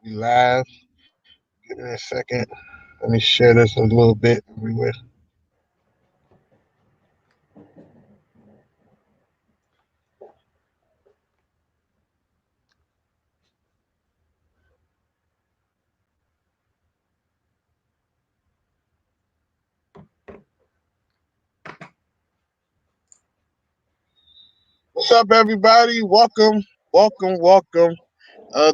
We live. Give me a second. Let me share this a little bit everywhere. What's up, everybody? Welcome.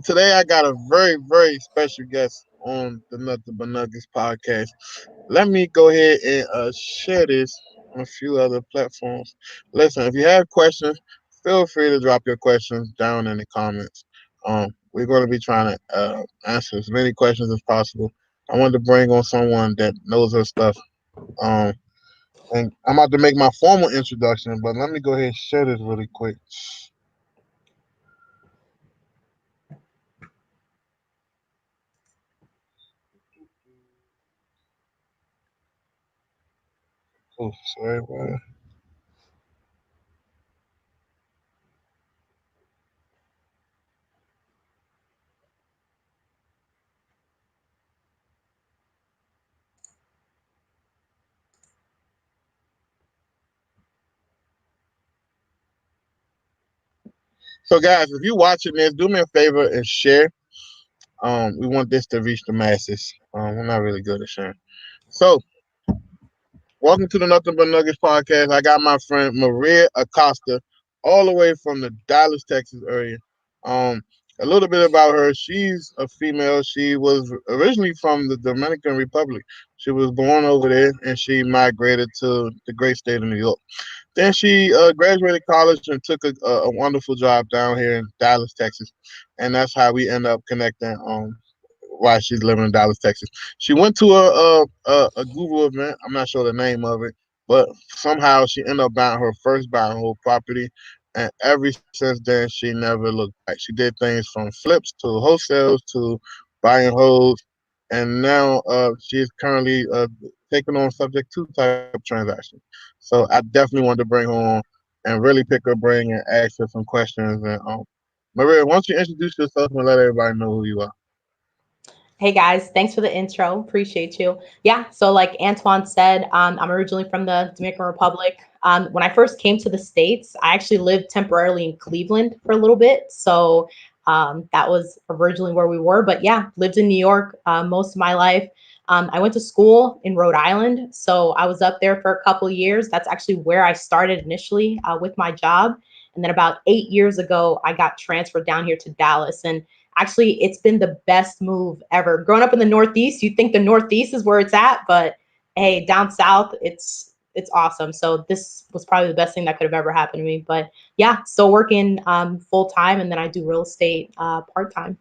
Today I got a very special guest on the Nothing But Nuggets podcast. Let me go ahead and share this on a few other platforms. Listen, if you have questions, feel free to drop your questions down in the comments. We're going to be trying to answer as many questions as possible. I wanted to bring on someone that knows her stuff. Um, and I'm about to make my formal introduction, but let me go ahead and share this really quick. Oh, sorry, man. So, guys, if you're watching this, do me a favor and share. We want this to reach the masses. We're not really good at sharing. So, welcome to the Nothing But Nuggets podcast. I got my friend Maria Acosta, all the way from the Dallas, Texas area. Um, a little bit about her. She's a female. She was originally from the Dominican Republic. She was born over there, and she migrated to the great state of New York. Then she graduated college and took a wonderful job down here in Dallas, Texas, and that's how we end up connecting. While she's living in Dallas, Texas, she went to a Google event. I'm not sure the name of it, but somehow she ended up buying her whole property, and ever since then she never looked back. She did things from flips to wholesales to buying homes, and now she's currently taking on subject to type transactions. So I definitely wanted to bring her on and really pick her brain and ask her some questions. And Maria, why don't you introduce yourself and let everybody know who you are? Hey guys, thanks for the intro. Appreciate you. Yeah, so like Antoine said, I'm originally from the Dominican Republic. When I first came to the States, I actually lived temporarily in Cleveland for a little bit. So that was originally where we were. But yeah, lived in New York most of my life. I went to school in Rhode Island. So I was up there for a couple of years. That's actually where I started initially with my job. And then about 8 years ago, I got transferred down here to Dallas. And actually, it's been the best move ever. Growing up in the Northeast, you think the Northeast is where it's at, but hey, down south, it's awesome. So this was probably the best thing that could have ever happened to me. But yeah, still working full time, and then I do real estate part time.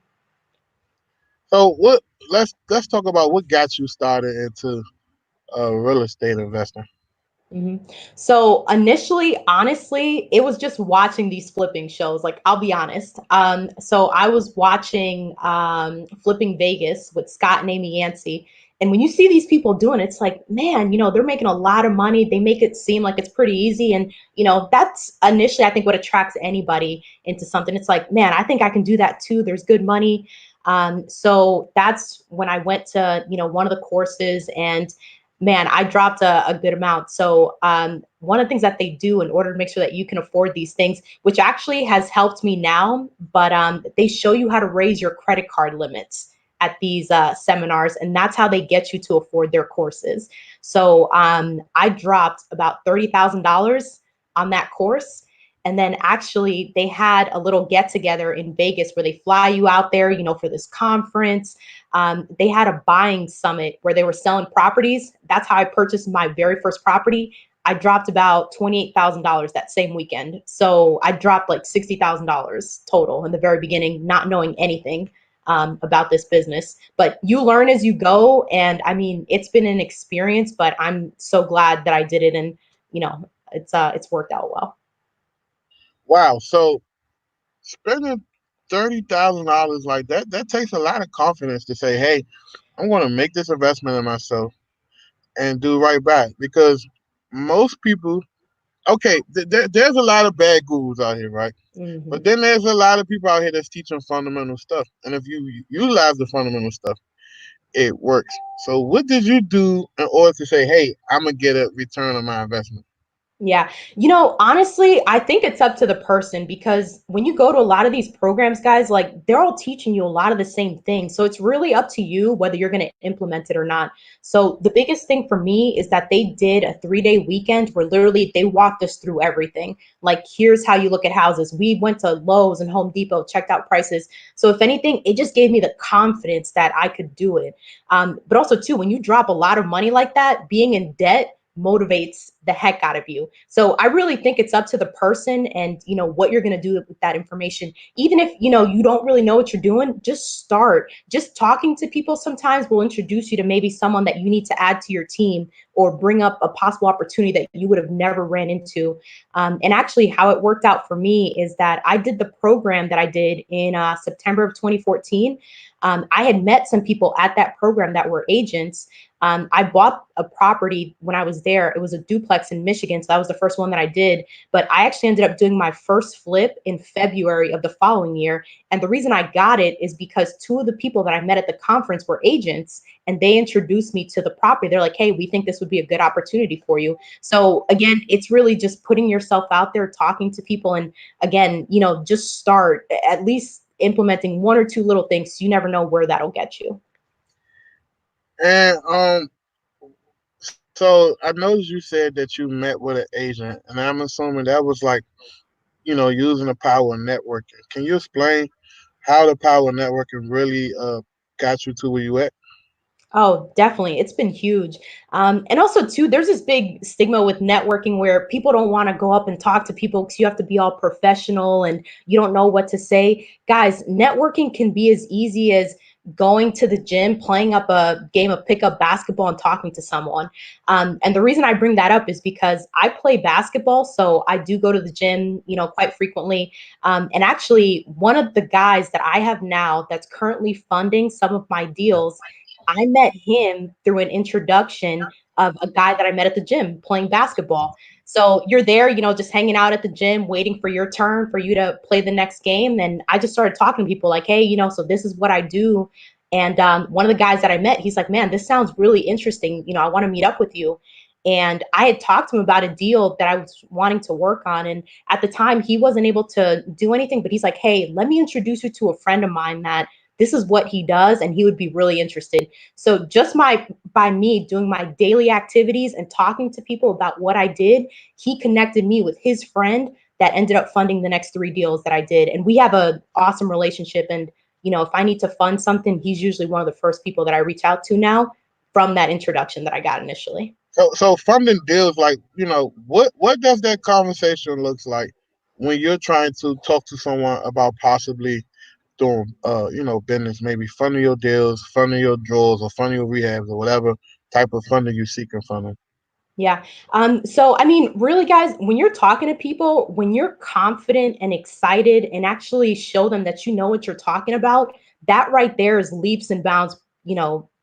So what? Let's talk about what got you started into real estate investing. hmm So initially, honestly, it was just watching these flipping shows. Like, I'll be honest. So I was watching Flipping Vegas with Scott and Amy Yancey. And when you see these people doing it, it's like, man, they're making a lot of money. They make it seem like it's pretty easy. And, that's initially, I think, what attracts anybody into something. It's like, man, I think I can do that too. There's good money. So that's when I went to, one of the courses, and man, I dropped a good amount. So one of the things that they do in order to make sure that you can afford these things, which actually has helped me now, but they show you how to raise your credit card limits at these seminars, and that's how they get you to afford their courses. So I dropped about $30,000 on that course. And then actually, they had a little get together in Vegas where they fly you out there, for this conference. They had a buying summit where they were selling properties. That's how I purchased my very first property. I dropped about $28,000 that same weekend. So I dropped like $60,000 total in the very beginning, not knowing anything about this business. But you learn as you go. And I mean, it's been an experience, but I'm so glad that I did it. And, it's worked out well. Wow. So spending $30,000 like that takes a lot of confidence to say, hey, I'm going to make this investment in myself and do right back because most people okay, there's a lot of bad gurus out here, right? But Hmm. then there's a lot of people out here that's teaching fundamental stuff, and if you utilize the fundamental stuff, it works. So, what did you do in order to say, "Hey, I'm gonna get a return on my investment"? Yeah. Honestly, I think it's up to the person because when you go to a lot of these programs, guys, like they're all teaching you a lot of the same things. So it's really up to you whether you're going to implement it or not. So the biggest thing for me is that they did a 3 day weekend where literally they walked us through everything. Like, here's how you look at houses. We went to Lowe's and Home Depot, checked out prices. So if anything, it just gave me the confidence that I could do it. But also, too, when you drop a lot of money like that, being in debt motivates the heck out of you. So I really think it's up to the person and what you're going to do with that information. Even if you don't really know what you're doing, just start. Just talking to people sometimes will introduce you to maybe someone that you need to add to your team or bring up a possible opportunity that you would have never ran into. And actually, how it worked out for me is that I did the program that I did in September of 2014. I had met some people at that program that were agents. I bought a property when I was there. It was a duplex in Michigan. So that was the first one that I did. But I actually ended up doing my first flip in February of the following year. And the reason I got it is because two of the people that I met at the conference were agents and they introduced me to the property. They're like, hey, we think this would be a good opportunity for you. So again, it's really just putting yourself out there, talking to people. And again, just start at least implementing one or two little things. So you never know where that'll get you. And so I noticed you said that you met with an agent, and I'm assuming that was like using the power of networking. Can you explain how the power of networking really got you to where you at? Oh, definitely. It's been huge. And also, too, there's this big stigma with networking where people don't want to go up and talk to people because you have to be all professional and you don't know what to say. Guys, networking can be as easy as going to the gym, playing up a game of pickup basketball, and talking to someone. And the reason I bring that up is because I play basketball. So I do go to the gym, quite frequently. And actually, one of the guys that I have now that's currently funding some of my deals, I met him through an introduction of a guy that I met at the gym playing basketball. So you're there, just hanging out at the gym, waiting for your turn for you to play the next game. And I just started talking to people like, hey, so this is what I do. And one of the guys that I met, he's like, man, this sounds really interesting. I want to meet up with you. And I had talked to him about a deal that I was wanting to work on. And at the time, he wasn't able to do anything, but he's like, hey, let me introduce you to a friend of mine that this is what he does and he would be really interested. So just by me doing my daily activities and talking to people about what I did, he connected me with his friend that ended up funding the next three deals that I did. And we have an awesome relationship. And if I need to fund something, he's usually one of the first people that I reach out to now from that introduction that I got initially. So funding deals, like what does that conversation looks like when you're trying to talk to someone about possibly doing business, maybe funding your deals, funding your draws, or funding your rehabs, or whatever type of funding you're seeking from them. Yeah. So I mean, really, guys, when you're talking to people, when you're confident and excited and actually show them that you know what you're talking about, that right there is leaps and bounds,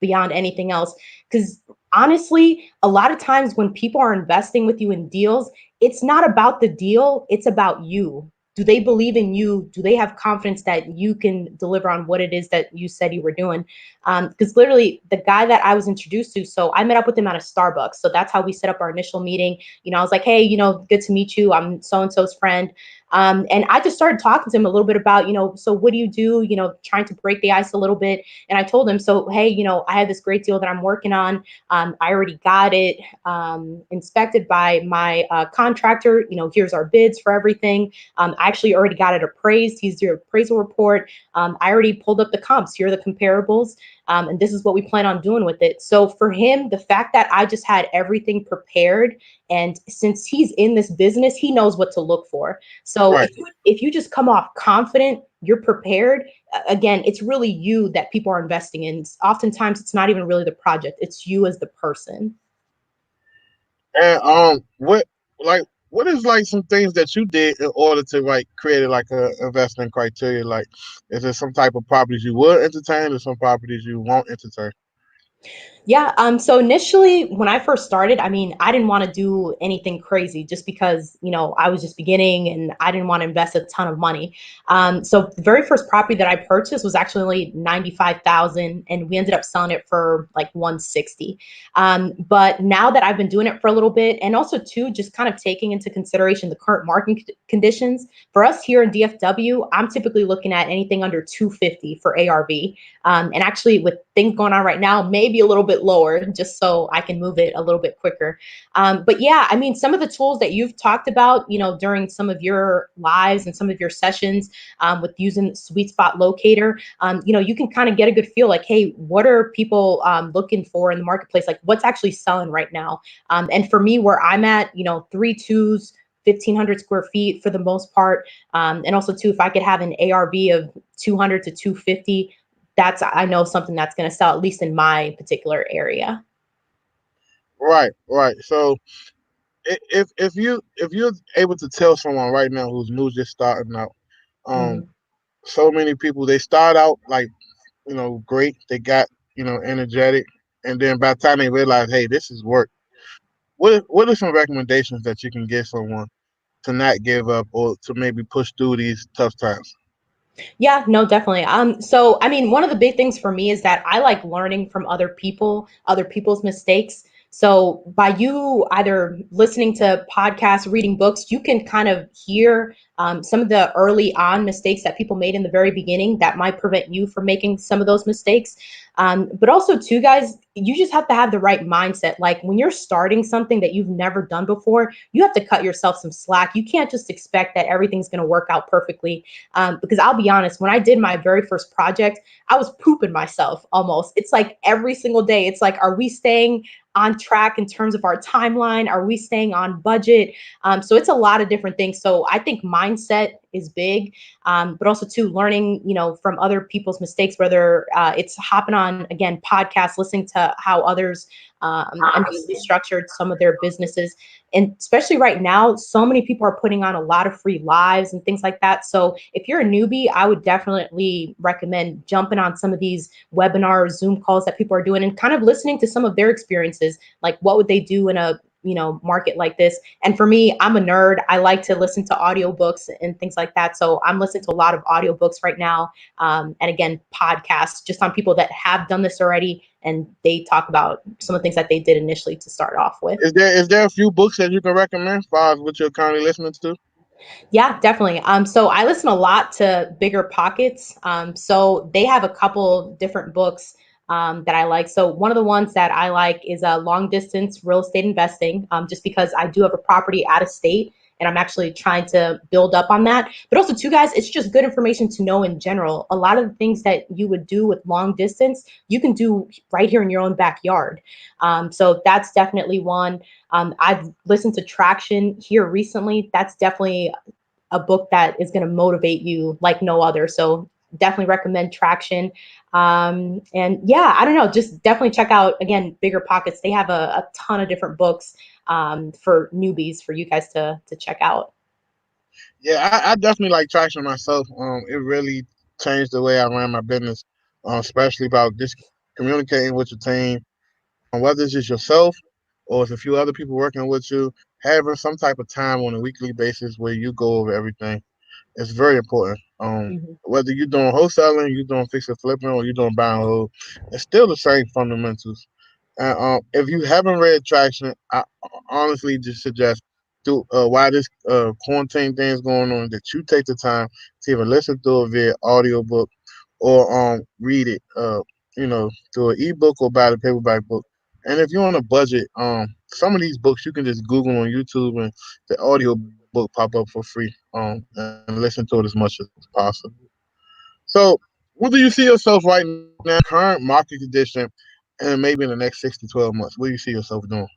beyond anything else. Because honestly, a lot of times when people are investing with you in deals, it's not about the deal, it's about you. Do they believe in you? Do they have confidence that you can deliver on what it is that you said you were doing? Because literally the guy that I was introduced to, so I met up with him at a Starbucks. So that's how we set up our initial meeting. I was like, hey, good to meet you. I'm so and so's friend. And I just started talking to him a little bit about, so what do you do? Trying to break the ice a little bit. And I told him, so, hey, I have this great deal that I'm working on. I already got it inspected by my contractor. Here's our bids for everything. I actually already got it appraised. He's your appraisal report. I already pulled up the comps. Here are the comparables. And this is what we plan on doing with it. So for him, the fact that I just had everything prepared, and since he's in this business, he knows what to look for. So Right. if you just come off confident, you're prepared. Again, it's really you that people are investing in. Oftentimes, it's not even really the project; it's you as the person. And what is like some things that you did in order to like create like a investment criteria? Like, is there some type of properties you would entertain, or some properties you won't entertain? Yeah, so initially when I first started, I mean, I didn't want to do anything crazy just because, I was just beginning and I didn't want to invest a ton of money. So the very first property that I purchased was actually 95,000 and we ended up selling it for like 160. But now that I've been doing it for a little bit and also too just kind of taking into consideration the current market conditions, for us here in DFW, I'm typically looking at anything under 250 for ARV. And actually, with things going on right now, maybe a little bit lower, just so I can move it a little bit quicker. But yeah, I mean, some of the tools that you've talked about, during some of your lives and some of your sessions with using the Sweet Spot Locator, you can kind of get a good feel like, hey, what are people looking for in the marketplace? Like, what's actually selling right now? And for me, where I'm at, 3.2s. 1,500 square feet for the most part. And also, too, if I could have an ARV of 200 to 250, that's I know something that's going to sell at least in my particular area. Right, right. So if you're able to tell someone right now who's new, just starting out, um, Mhm. so many people they start out like great, they got energetic, and then by the time they realize, hey, this is work. What are some recommendations that you can give someone to not give up or to maybe push through these tough times? Yeah, no, definitely. So I mean, one of the big things for me is that I like learning from other people, other people's mistakes. So by you either listening to podcasts, reading books, you can kind of hear some of the early on mistakes that people made in the very beginning that might prevent you from making some of those mistakes. But also, too, guys, you just have to have the right mindset. Like when you're starting something that you've never done before, you have to cut yourself some slack. You can't just expect that everything's going to work out perfectly. Because I'll be honest, when I did my very first project, I was pooping myself almost. It's like every single day. It's like, are we staying on track in terms of our timeline? Are we staying on budget? So it's a lot of different things. So I think mindset is big, but also too learning, from other people's mistakes, whether it's hopping on again podcasts, listening to how others initially structured some of their businesses. And especially right now, so many people are putting on a lot of free lives and things like that. So if you're a newbie, I would definitely recommend jumping on some of these webinars, Zoom calls that people are doing and kind of listening to some of their experiences. Like what would they do in a market like this? And for me, I'm a nerd. I like to listen to audiobooks and things like that. So I'm listening to a lot of audiobooks right now. And again, podcasts just on people that have done this already and they talk about some of the things that they did initially to start off with. Is there a few books that you can recommend as far as what you're currently listening to? Yeah, definitely. So I listen a lot to Bigger Pockets. So they have a couple different books that I like. So one of the ones that I like is Long Distance Real Estate Investing, just because I do have a property out of state and I'm actually trying to build up on that. But also, too, guys, it's just good information to know in general. A lot of the things that you would do with long distance, you can do right here in your own backyard. So that's definitely one. I've listened to Traction here recently. That's definitely a book that is going to motivate you like no other. So definitely recommend Traction. And yeah, I don't know, just definitely check out again Bigger Pockets. They have a ton of different books for newbies for you guys to check out. Yeah, I definitely like traction myself. It really changed the way I ran my business, especially about just communicating with your team, whether it's just yourself or it's a few other people working with you, having some type of time on a weekly basis where you go over everything. It's very important. Mhm. Whether you're doing wholesaling, you're doing fix and flipping, or you're doing buy and hold, it's still the same fundamentals. And if you haven't read Traction, I honestly just suggest while this quarantine thing is going on, that you take the time to either listen to it via audiobook or read it, through an ebook or buy the paperback book. And if you're on a budget, some of these books you can just Google on YouTube and the audiobook pop up for free, and listen to it as much as possible. So, where do you see yourself right now, current market condition, and maybe in the next 6 to 12 months? What do you see yourself doing?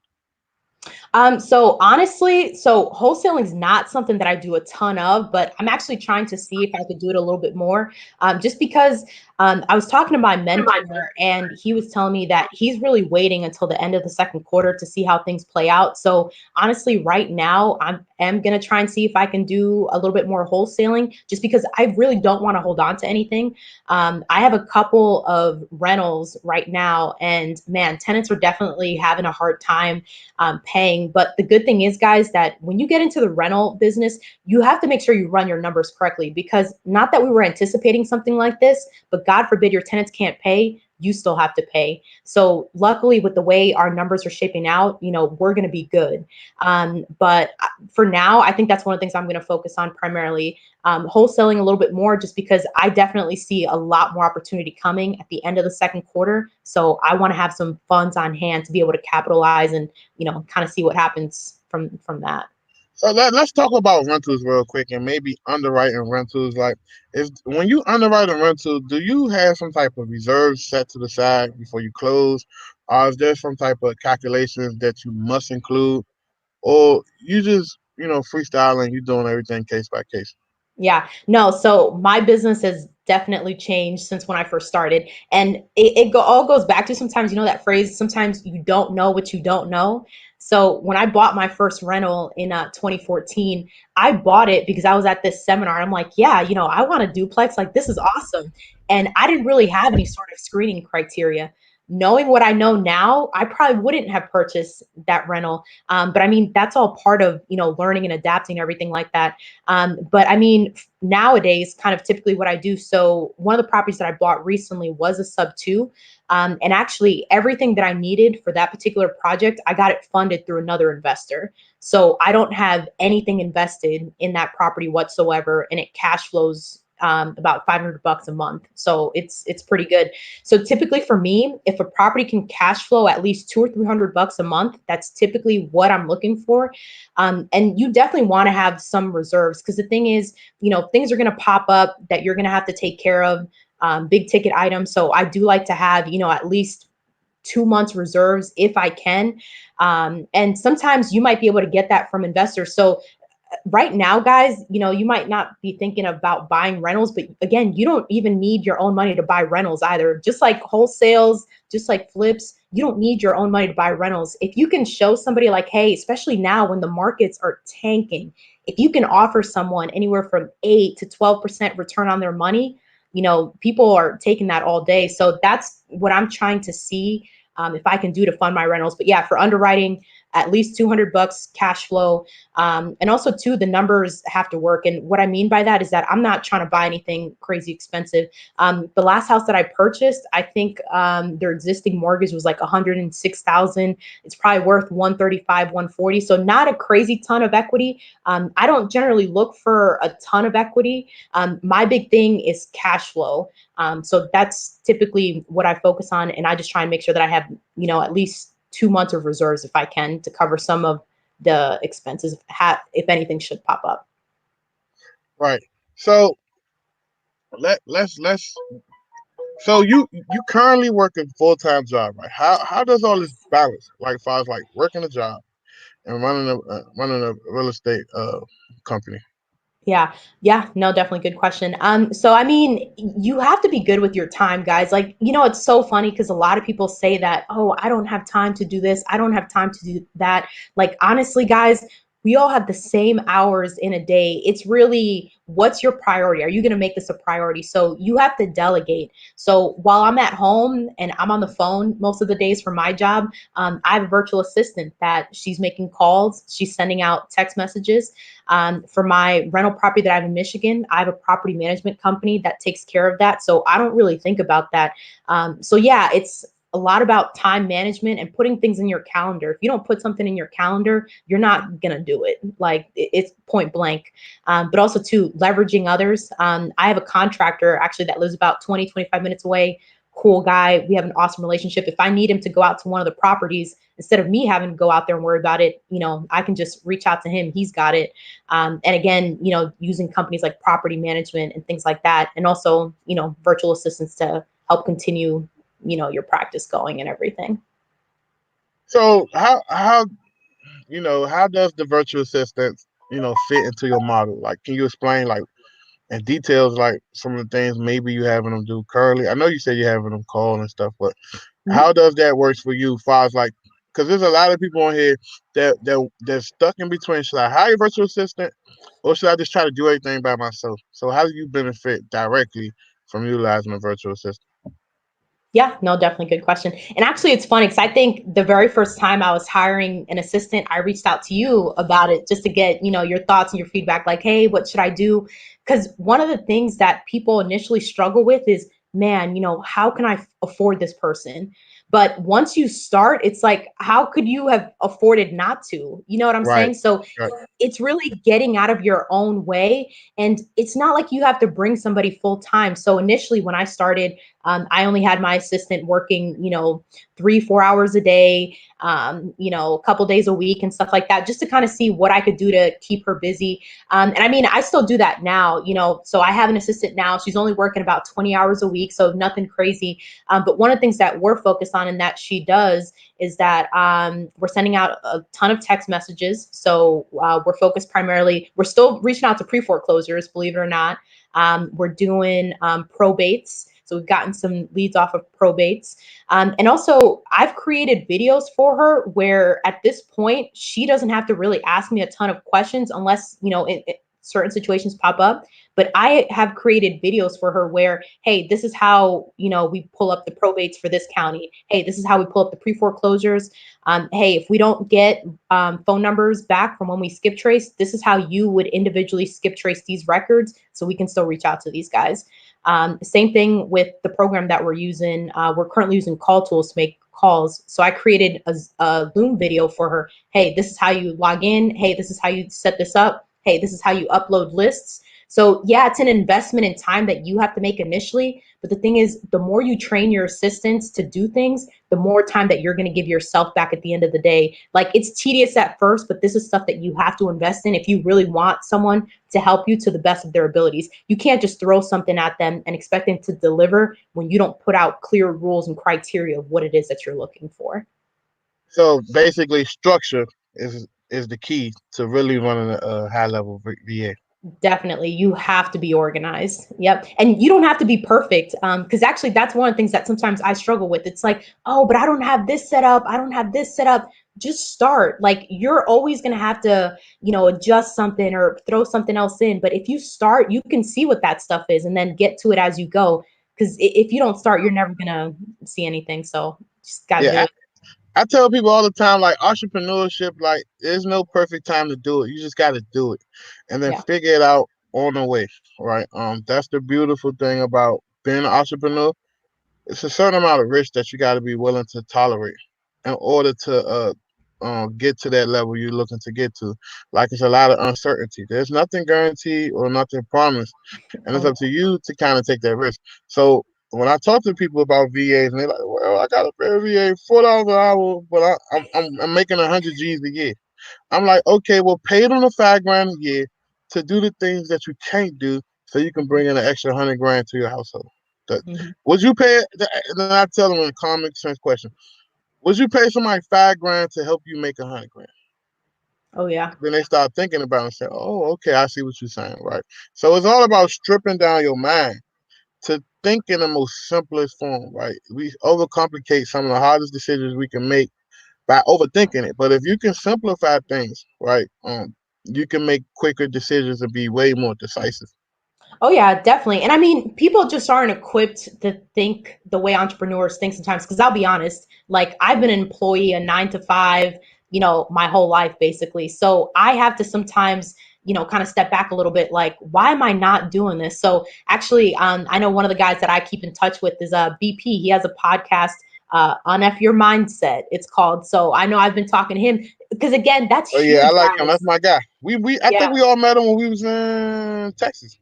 So honestly, so wholesaling is not something that I do a ton of, but I'm actually trying to see if I could do it a little bit more. Just because I was talking to my mentor and he was telling me that he's really waiting until the end of the second quarter to see how things play out. So honestly, right now, am gonna try and see if I can do a little bit more wholesaling, just because I really don't want to hold on to anything. I have a couple of rentals right now, and man, tenants are definitely having a hard time paying. But the good thing is, guys, that when you get into the rental business, you have to make sure you run your numbers correctly, because not that we were anticipating something like this, but God forbid your tenants can't pay, you still have to pay. So luckily, with the way our numbers are shaping out, we're going to be good. But for now, I think that's one of the things I'm going to focus on primarily, wholesaling a little bit more, just because I definitely see a lot more opportunity coming at the end of the second quarter. So I want to have some funds on hand to be able to capitalize and, kind of see what happens from that. So let's talk about rentals real quick and maybe underwriting rentals. Like, is when you underwrite a rental, do you have some type of reserves set to the side before you close, or is there some type of calculations that you must include, or you just freestyling, you doing everything case by case? Yeah, no. So my business has definitely changed since when I first started, and all goes back to, sometimes that phrase. Sometimes you don't know what you don't know. So when I bought my first rental in 2014, I bought it because I was at this seminar. I'm like, yeah, I want a duplex. Like, this is awesome, and I didn't really have any sort of screening criteria. Knowing what I know now, I probably wouldn't have purchased that rental. But I mean, that's all part of learning and adapting, everything like that. But I mean, nowadays, kind of typically what I do. So one of the properties that I bought recently was a sub two. And actually, everything that I needed for that particular project, I got it funded through another investor. So I don't have anything invested in that property whatsoever, and it cash flows about $500 a month. So it's pretty good. So typically for me, if a property can cash flow at least $200 or $300 a month, that's typically what I'm looking for. And you definitely want to have some reserves, because the thing is, things are going to pop up that you're going to have to take care of, big ticket items. So I do like to have, at least 2 months reserves if I can. And sometimes you might be able to get that from investors. So right now, guys, you might not be thinking about buying rentals, but again, you don't even need your own money to buy rentals either. Just like wholesales, just like flips, you don't need your own money to buy rentals. If you can show somebody, like, hey, especially now when the markets are tanking, if you can offer someone anywhere from 8 to 12% return on their money, people are taking that all day. So that's what I'm trying to see, if I can do to fund my rentals. But yeah, for underwriting, at least $200 cash flow. And also, too, the numbers have to work. And what I mean by that is that I'm not trying to buy anything crazy expensive. The last house that I purchased, I think their existing mortgage was like 106,000. It's probably worth 135, 140. So not a crazy ton of equity. I don't generally look for a ton of equity. My big thing is cash flow. So that's typically what I focus on, and I just try and make sure that I have, at least 2 months of reserves if I can, to cover some of the expenses if anything should pop up. Right. So let's. So you currently work a full time job, right? How does all this balance? Like, as far as like working a job and running a real estate company. Yeah, yeah, no, definitely good question. So I mean, you have to be good with your time, guys. Like, it's so funny because a lot of people say that, oh, I don't have time to do this, I don't have time to do that. Like, honestly, guys, we all have the same hours in a day. It's really, what's your priority? Are you going to make this a priority? So you have to delegate. So while I'm at home and I'm on the phone most of the days for my job, I have a virtual assistant that she's making calls, she's sending out text messages. For my rental property that I have in Michigan, I have a property management company that takes care of that. So I don't really think about that. So yeah, it's a lot about time management and putting things in your calendar. If you don't put something in your calendar, you're not going to do it. Like, it's point blank. But also, too, leveraging others. I have a contractor actually that lives about 20, 25 minutes away. Cool guy. We have an awesome relationship. If I need him to go out to one of the properties, instead of me having to go out there and worry about it, I can just reach out to him. He's got it. And again, using companies like property management and things like that. And also, virtual assistants to help continue, your practice going and everything. So how how does the virtual assistant, fit into your model? Like, can you explain, like, in details, like some of the things maybe you having them do currently? I know you said you're having them call and stuff, but Mhm. how does that work for you? Far as like, because there's a lot of people on here that's stuck in between. Should I hire a virtual assistant, or should I just try to do everything by myself? So how do you benefit directly from utilizing a virtual assistant? Yeah, no, definitely good question. And actually, it's funny because I think the very first time I was hiring an assistant, I reached out to you about it just to get, your thoughts and your feedback. Like, hey, what should I do? Because one of the things that people initially struggle with is, man, how can I afford this person? But once you start, it's like, how could you have afforded not to? You know what I'm Right. saying? So Right. it's really getting out of your own way. And it's not like you have to bring somebody full time. So initially, when I started, I only had my assistant working, 3, 4 hours a day, a couple days a week and stuff like that, just to kind of see what I could do to keep her busy. And I mean, I still do that now, so I have an assistant now. She's only working about 20 hours a week, so nothing crazy. But one of the things that we're focused on and that she does is that we're sending out a ton of text messages. So we're focused primarily, we're still reaching out to pre-foreclosures, believe it or not. We're doing probates. So we've gotten some leads off of probates. And also, I've created videos for her where at this point, she doesn't have to really ask me a ton of questions unless, certain situations pop up. But I have created videos for her where, hey, this is how, we pull up the probates for this county. Hey, this is how we pull up the pre-foreclosures. Hey, if we don't get phone numbers back from when we skip trace, this is how you would individually skip trace these records so we can still reach out to these guys. Same thing with the program that we're using. We're currently using call tools to make calls. So I created a Loom video for her. Hey, this is how you log in. Hey, this is how you set this up. Hey, this is how you upload lists. So yeah, it's an investment in time that you have to make initially. But the thing is, the more you train your assistants to do things, the more time that you're going to give yourself back at the end of the day. Like, it's tedious at first, but this is stuff that you have to invest in if you really want someone to help you to the best of their abilities. You can't just throw something at them and expect them to deliver when you don't put out clear rules and criteria of what it is that you're looking for. So basically, structure is the key to really running a high level VA. Definitely, you have to be organized. Yep, and you don't have to be perfect. Because actually, that's one of the things that sometimes I struggle with. It's like, oh, but I don't have this set up. I don't have this set up. Just start. Like, you're always gonna have to, adjust something or throw something else in. But if you start, you can see what that stuff is, and then get to it as you go. Because if you don't start, you're never gonna see anything. So just gotta do Yeah, it. I tell people all the time, like, entrepreneurship, like, there's no perfect time to do it. You just got to do it, and then Yeah. figure it out on the way, right? That's the beautiful thing about being an entrepreneur. It's a certain amount of risk that you got to be willing to tolerate in order to get to that level you're looking to get to. Like, it's a lot of uncertainty. There's nothing guaranteed or nothing promised, and it's Oh up yeah. to you to kind of take that risk. So when I talk to people about VAs, and they're like, "Well, I got a fair VA, $4 an hour, but I'm making 100 G's a year." I'm like, "Okay, well, pay them the 5 grand a year to do the things that you can't do, so you can bring in an extra 100 grand to your household." That, Mhm. would you pay? Then I tell them a common sense question: would you pay somebody 5 grand to help you make 100 grand? Oh yeah. Then they start thinking about it and say, "Oh, okay, I see what you're saying, right?" So it's all about stripping down your mind to think in the most simplest form, right? We overcomplicate some of the hardest decisions we can make by overthinking it. But if you can simplify things, right, you can make quicker decisions and be way more decisive. Oh yeah, definitely. And I mean, people just aren't equipped to think the way entrepreneurs think sometimes. Because I'll be honest, like, I've been an employee, a 9 to 5, my whole life basically. So I have to sometimes, kind of step back a little bit. Like, why am I not doing this? So actually, I know one of the guys that I keep in touch with is BP. He has a podcast. On F Your Mindset, it's called. So I know I've been talking to him because, again, that's Oh yeah, I huge, like him. That's guys. my guy. We I Yeah. think we all met him when we was in Texas.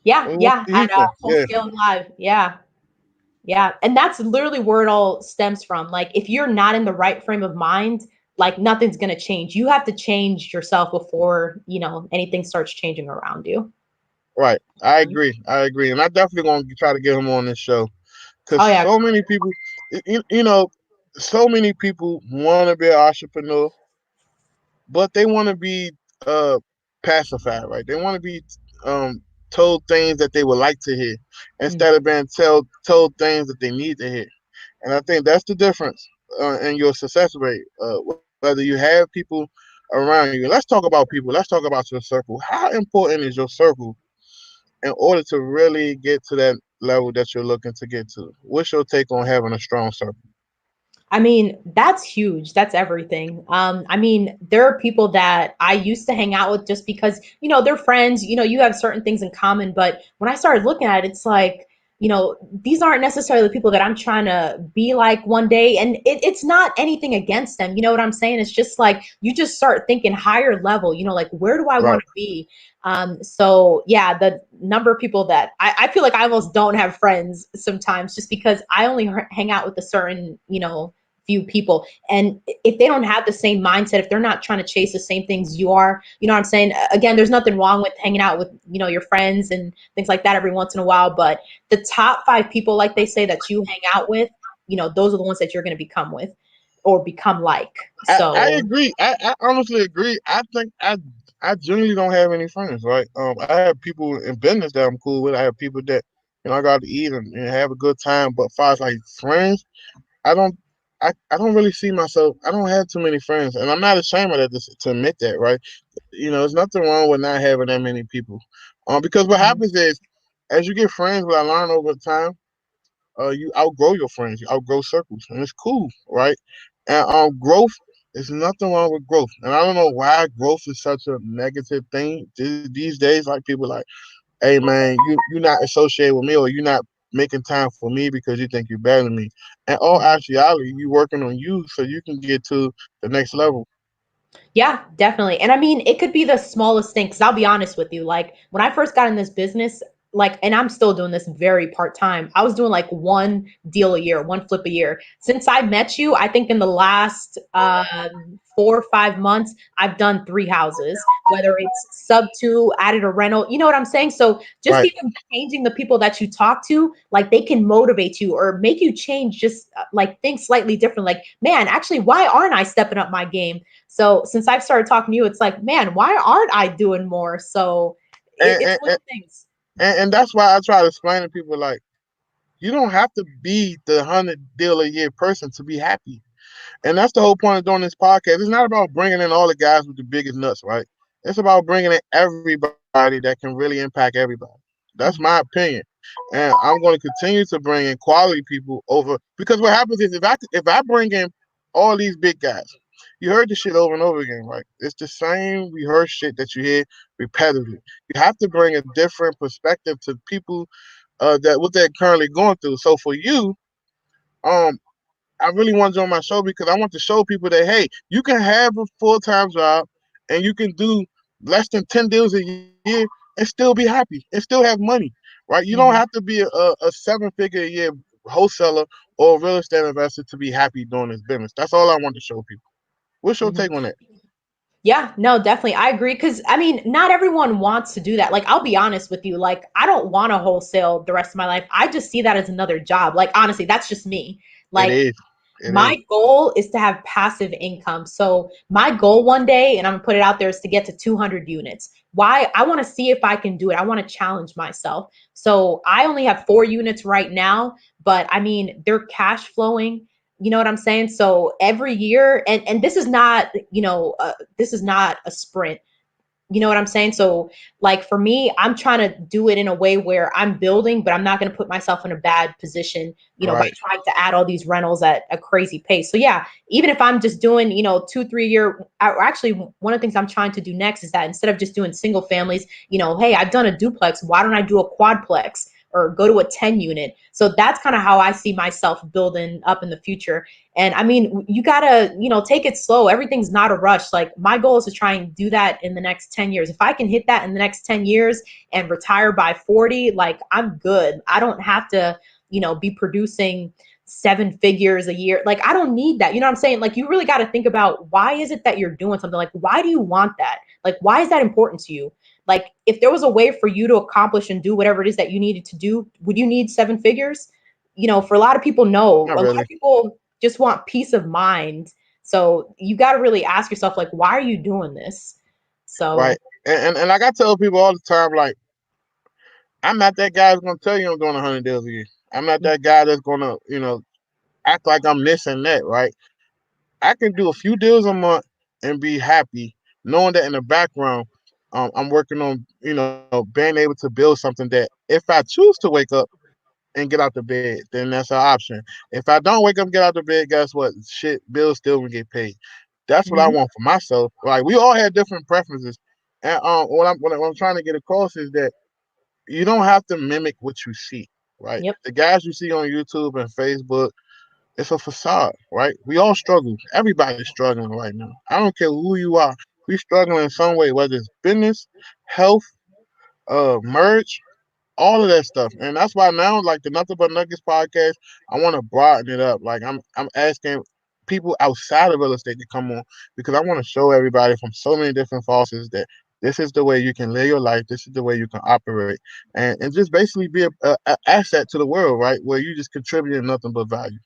Yeah, When we went yeah, to at Houston. Full Yeah, Scale Live. Yeah. Yeah, and that's literally where it all stems from. Like, if you're not in the right frame of mind, like, nothing's going to change. You have to change yourself before, anything starts changing around you. right. I Mhm. agree. I agree, and I definitely gonna try to get him on this show because Oh yeah. so many people, you know, so many people want to be an entrepreneur, but they want to be uh pacified, right? They want to be um told things that they would like to hear instead of being told things that they need to hear. And I think that's the difference in your success rate. Whether you have people around you. Let's talk about people. Let's talk about your circle. How important is your circle in order to really get to that level that you're looking to get to? What's your take on having a strong circle? I mean, that's huge. That's everything. I mean, there are people that I used to hang out with just because, they're friends, you have certain things in common. But when I started looking at it, it's like, these aren't necessarily the people that I'm trying to be like one day. And it's not anything against them. You know what I'm saying? It's just like you just start thinking higher level, like, where do I want Right. to be? So yeah, the number of people that I feel like I almost don't have friends sometimes just because I only hang out with a certain, few people. And if they don't have the same mindset, if they're not trying to chase the same things you are, you know what I'm saying? Again, there's nothing wrong with hanging out with, your friends and things like that every once in a while. But the top five people, like they say, that you hang out with, those are the ones that you're going to become with or become like. I So, agree. I honestly agree. I think I genuinely don't have any friends, right? I have people in business that I'm cool with. I have people that I got to eat and have a good time. But as far as like friends, I don't I don't really see myself. I don't have too many friends, and I'm not ashamed of that to admit that, right? There's nothing wrong with not having that many people, because what mhm. happens is as you get friends, what I learn over time, you outgrow your friends, you outgrow circles, and it's cool, right? And growth is nothing wrong with growth, and I don't know why growth is such a negative thing these days. Like people like, hey man, you're not associated with me, or you're not making time for me because you think you're better than me. And all actuality, you working on you so you can get to the next level. Yeah, definitely. And I mean, it could be the smallest thing. Cause I'll be honest with you. Like when I first got in this business, like, and I'm still doing this very part time, I was doing like one deal a year, one flip a year. Since I met you, I think in the last 4 or 5 months, I've done three houses, whether it's sub two, added a rental. You know what I'm saying? So just Right. even changing the people that you talk to, like they can motivate you or make you change, just like think slightly different. Like, man, actually, why aren't I stepping up my game? So since I've started talking to you, it's like, man, why aren't I doing more? So And it's and, little and, things. and that's why I try to explain to people like you don't have to be the 100 deal a year person to be happy. And that's the whole point of doing this podcast. It's not about bringing in all the guys with the biggest nuts, right? It's about bringing in everybody that can really impact everybody. That's my opinion. And I'm going to continue to bring in quality people over because what happens is if I bring in all these big guys, you heard the shit over and over again, right? It's the same rehearsed shit that you hear repetitively. You have to bring a different perspective to people that what they're currently going through. So for you, um, I really want to join my show because I want to show people that hey, you can have a full-time job and you can do less than 10 deals a year and still be happy and still have money, right? You don't have Mhm, to be a seven-figure a year wholesaler or real estate investor to be happy doing this business. That's all I want to show people. What's your mhm. take on that? Yeah, no, definitely. I agree. Cause I mean, not everyone wants to do that. Like, I'll be honest with you. Like, I don't want to wholesale the rest of my life. I just see that as another job. Like, honestly, that's just me. It Like, is. It my is. goal is to have passive income. So my goal one day, and I'm gonna put it out there, is to get to 200 units. Why? I want to see if I can do it. I want to challenge myself. So I only have 4 units right now, but I mean, they're cash flowing. You know what I'm saying? So every year, and this is not, this is not a sprint. You know what I'm saying? So, like for me, I'm trying to do it in a way where I'm building, but I'm not going to put myself in a bad position, by Right. trying to add all these rentals at a crazy pace. So, yeah, even if I'm just doing, 2, 3 year, or actually, one of the things I'm trying to do next is that instead of just doing single families, hey, I've done a duplex. Why don't I do a quadplex? Or go to a 10 unit. So that's kind of how I see myself building up in the future. And I mean, you gotta, take it slow. Everything's not a rush. Like my goal is to try and do that in the next 10 years. If I can hit that in the next 10 years and retire by 40, like I'm good. I don't have to, be producing 7 figures a year. Like I don't need that. You know what I'm saying? Like you really got to think about why is it that you're doing something? Like why do you want that? Like why is that important to you? Like if there was a way for you to accomplish and do whatever it is that you needed to do, would you need 7 figures? For a lot of people, no. Not A lot of really. people just want peace of mind. So you got to really ask yourself, like, why are you doing this? So Right. And like I tell people all the time, like, I'm not that guy that's gonna tell you I'm doing 100 deals a year. I'm not that guy that's gonna, act like I'm this and that, right? I can do a few deals a month and be happy, knowing that in the background, I'm working on, being able to build something that if I choose to wake up and get out the bed, then that's an option. If I don't wake up and get out the bed, guess what? Shit, bills still gonna get paid. That's what I mhm. want for myself. Like, we all have different preferences, and what I'm trying to get across is that you don't have to mimic what you see, right? Yep. The guys you see on YouTube and Facebook, it's a facade, right? We all struggle. Everybody's struggling right now. I don't care who you are. We struggling in some way, whether it's business, health, marriage, all of that stuff. And that's why now, like the Nothing But Nuggets podcast, I want to broaden it up. Like, I'm asking people outside of real estate to come on, because I want to show everybody from so many different faucets that this is the way you can live your life. This is the way you can operate, and just basically be a asset to the world, right? Where you just contributing nothing but value.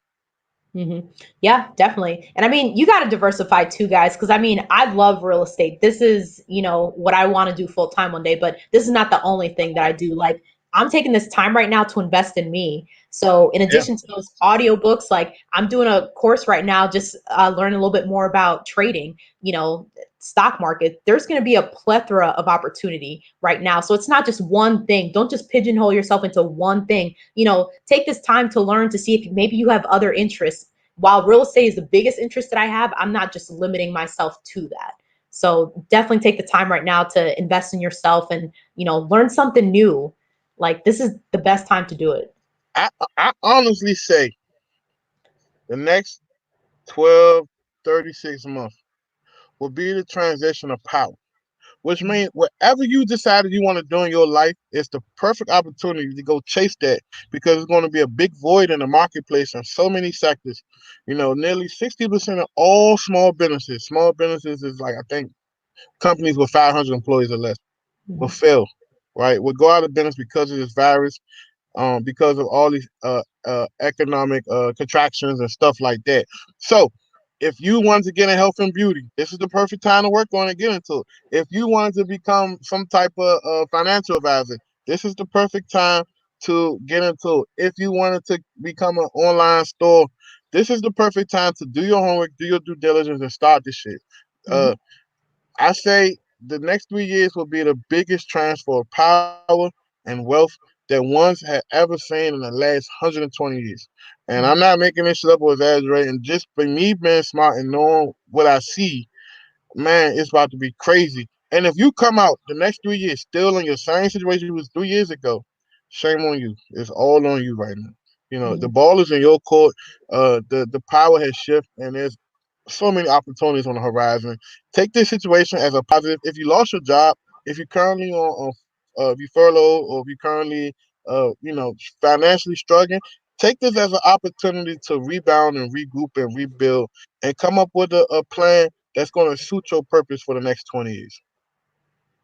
Hmm. Yeah, definitely. And I mean, you got to diversify too, guys, because I mean, I love real estate. This is, what I want to do full time one day, but this is not the only thing that I do. Like, I'm taking this time right now to invest in me. So, in Yeah. addition to those audiobooks, like I'm doing a course right now, just learning a little bit more about trading, stock market. There's going to be a plethora of opportunity right now. So, it's not just one thing. Don't just pigeonhole yourself into one thing. Take this time to learn to see if maybe you have other interests. While real estate is the biggest interest that I have, I'm not just limiting myself to that. So definitely take the time right now to invest in yourself and, learn something new. Like this is the best time to do it. I honestly say the next 12, 36 months will be the transition of power, which means whatever you decided you want to do in your life, it's the perfect opportunity to go chase that, because it's going to be a big void in the marketplace in so many sectors. Nearly 60% of all small businesses is like, I think, companies with 500 employees or less will Mhm. fail, right? Will go out of business because of this virus, because of all these economic contractions and stuff like that. So, if you want to get in health and beauty, this is the perfect time to work on and get into it. If you wanted to become some type of financial advisor, this is the perfect time to get into it. If you wanted to become an online store, this is the perfect time to do your homework, do your due diligence, and start this shit. Uh, Mhm. I say the next 3 years will be the biggest transfer of power and wealth that one's had ever seen in the last 120 years. And I'm Mhm. not making this shit up or exaggerating. Just for me being smart and knowing what I see, man, it's about to be crazy. And if you come out the next 3 years still in your same situation you was 3 years ago, shame on you. It's all on you right now. The Mhm. ball is in your court. The power has shifted, and there's so many opportunities on the horizon. Take this situation as a positive. If you lost your job, if you're currently if you furloughed, or if you're currently, financially struggling, take this as an opportunity to rebound and regroup and rebuild, and come up with a plan that's going to suit your purpose for the next 20 years.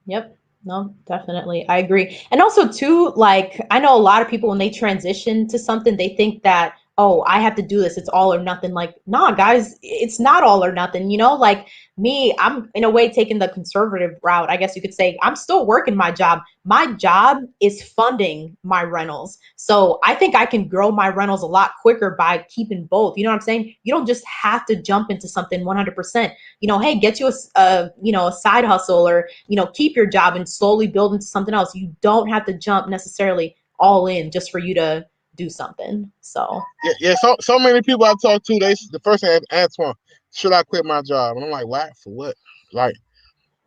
Yep. No, definitely. I agree. And also too, like I know a lot of people when they transition to something, they think that, oh, I have to do this. It's all or nothing. Like, nah, guys, it's not all or nothing. Like me, I'm in a way taking the conservative route. I guess you could say I'm still working my job. My job is funding my rentals. So I think I can grow my rentals a lot quicker by keeping both. You know what I'm saying? You don't just have to jump into something 100%. Hey, get you a side hustle, or keep your job and slowly build into something else. You don't have to jump necessarily all in just for you to do something. So Yeah, yeah. So many people I talk to, the first thing, Antoine, should I quit my job? And I'm like, why? For what? Like,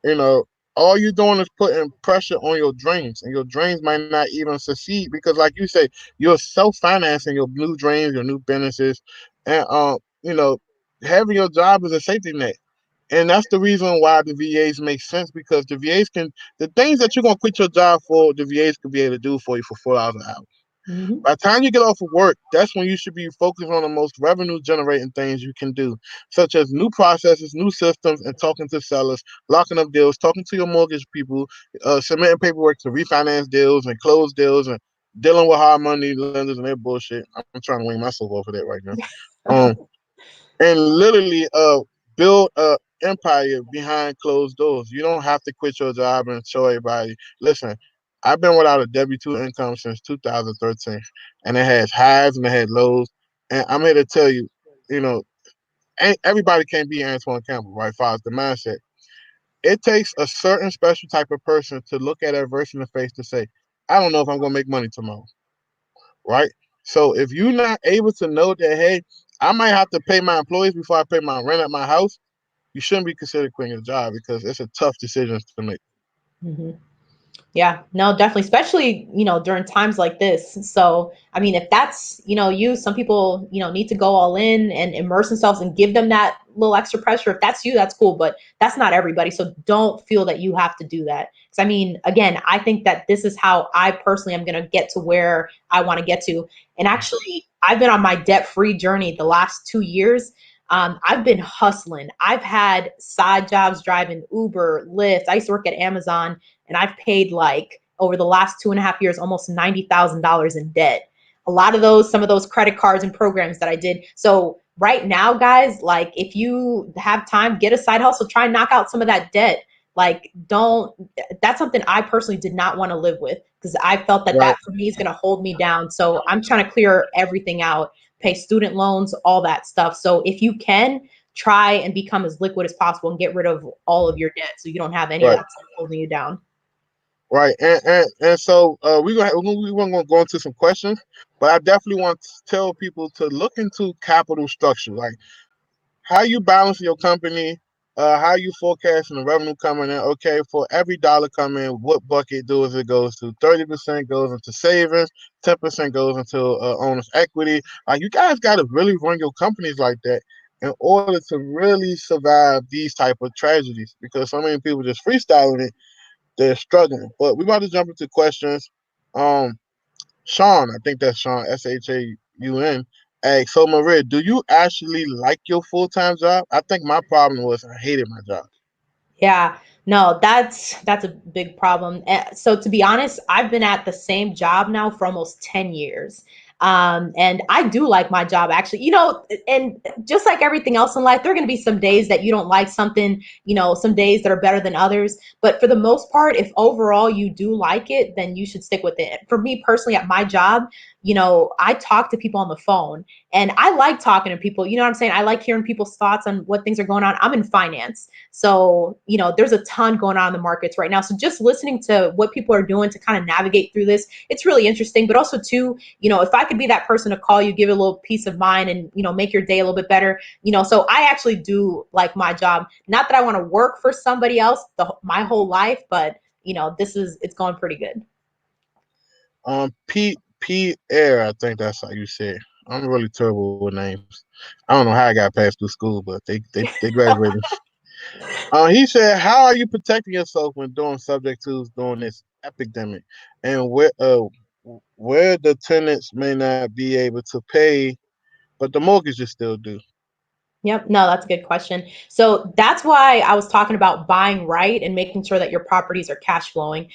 you know, all you're doing is putting pressure on your dreams, and your dreams might not even succeed, because, like you say, you're self-financing your new dreams, your new businesses, and having your job is a safety net. And that's the reason why the VAs make sense, because the things that you're gonna quit your job for, the VAs could be able to do for you for 4 hours an hour. mhm. By the time you get off of work, that's when you should be focused on the most revenue generating things you can do, such as new processes, new systems, and talking to sellers, locking up deals, talking to your mortgage people, submitting paperwork to refinance deals and close deals, and dealing with hard money lenders and their bullshit. I'm trying to wing myself off of that right now. Um, and literally, build a empire behind closed doors. You don't have to quit your job and show everybody. Listen, I've been without a W-2 income since 2013, and it has highs and it had lows. And I'm here to tell you, you know, everybody can't be Antoine Campbell, right? As far as the mindset, it takes a certain special type of person to look at adversity in the face to say, I don't know if I'm going to make money tomorrow, right? So if you're not able to know that, hey, I might have to pay my employees before I pay my rent at my house, you shouldn't be considered quitting your job because it's a tough decision to make. Mhm. Yeah, no, definitely, especially, during times like this. So, I mean, if that's, some people, need to go all in and immerse themselves and give them that little extra pressure. If that's you, that's cool, but that's not everybody. So don't feel that you have to do that. Because, I mean, again, I think that this is how I personally am going to get to where I want to get to. And actually, I've been on my debt-free journey the last 2 years. I've been hustling. I've had side jobs driving Uber, Lyft. I used to work at Amazon, and I've paid, like, over the last 2.5 years, almost $90,000 in debt. A lot of those, some of those credit cards and programs that I did. So right now, guys, like, if you have time, get a side hustle, try and knock out some of that debt. Like, don't, that's something I personally did not want to live with, because I felt that Right, that for me is going to hold me down. So I'm trying to clear everything out, pay student loans, all that stuff. So if you can, try and become as liquid as possible and get rid of all of your debt so you don't have any of right, that stuff holding you down. right. And so we're gonna go into some questions, but I definitely want to tell people to look into capital structure, like how you balance your company, how you forecasting the revenue coming in. Okay, for every dollar coming in, what bucket does it goes to? 30% goes into savings, 10% goes into owner's equity. Like you guys got to really run your companies like that in order to really survive these type of tragedies. Because so many people just freestyling it, they're struggling. But we about to jump into questions. Um, Sean, I think that's Sean, Shaun. So Maria, do you actually like your full time job? I think my problem was I hated my job. Yeah, no, that's a big problem. So to be honest, I've been at the same job now for almost 10 years. And I do like my job actually. And just like everything else in life, there are going to be some days that you don't like something, some days that are better than others. But for the most part, if overall you do like it, then you should stick with it. For me personally, at my job, I talk to people on the phone, and I like talking to people. You know what I'm saying? I like hearing people's thoughts on what things are going on. I'm in finance. So, there's a ton going on in the markets right now. So just listening to what people are doing to kind of navigate through this, it's really interesting. But also too, if I could be that person to call you, give it a little peace of mind and, make your day a little bit better, so I actually do like my job. Not that I want to work for somebody else my whole life, but it's going pretty good. P Air, I think that's how you say it. I'm really terrible with names. I don't know how I got passed through school, but they graduated. He said, "How are you protecting yourself when doing subject to during this epidemic, and where the tenants may not be able to pay, but the mortgage is still due?" Yep. No, that's a good question. So that's why I was talking about buying right and making sure that your properties are cash flowing.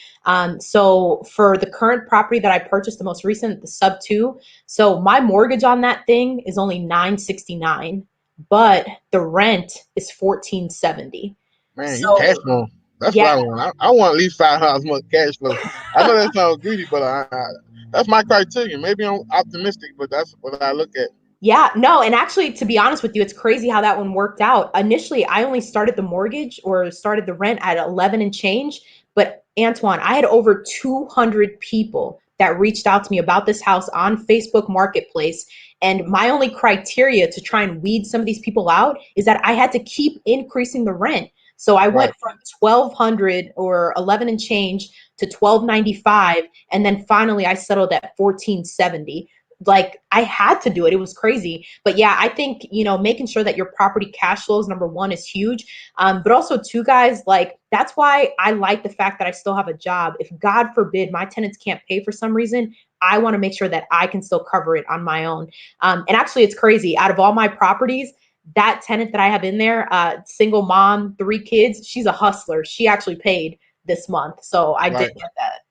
So for the current property that I purchased, the most recent, the sub two, so my mortgage on that thing is only 969, but the rent is 1470. Man, you cash So flow. That's what yeah, I want. I want at least $5 month cash flow. I know that sounds greedy, but that's my criteria. Maybe I'm optimistic, but that's what I look at. yeah, no, and actually, to be honest with you, it's crazy how that one worked out. Initially, I only started the mortgage or started the rent at 11 and change, but Antoine, I had over 200 people that reached out to me about this house on Facebook Marketplace, and my only criteria to try and weed some of these people out is that I had to keep increasing the rent. So I went Right. from 1200 or 11 and change to 1295, and then finally I settled at 1470. Like, I had to do it. It was crazy. But yeah, I think, making sure that your property cash flows, number one, is huge. But also two, guys, like, that's why I like the fact that I still have a job. If God forbid my tenants can't pay for some reason, I want to make sure that I can still cover it on my own. And actually, it's crazy. Out of all my properties, that tenant that I have in there, single mom, 3 kids, she's a hustler. She actually paid this month. So I did Right. get that.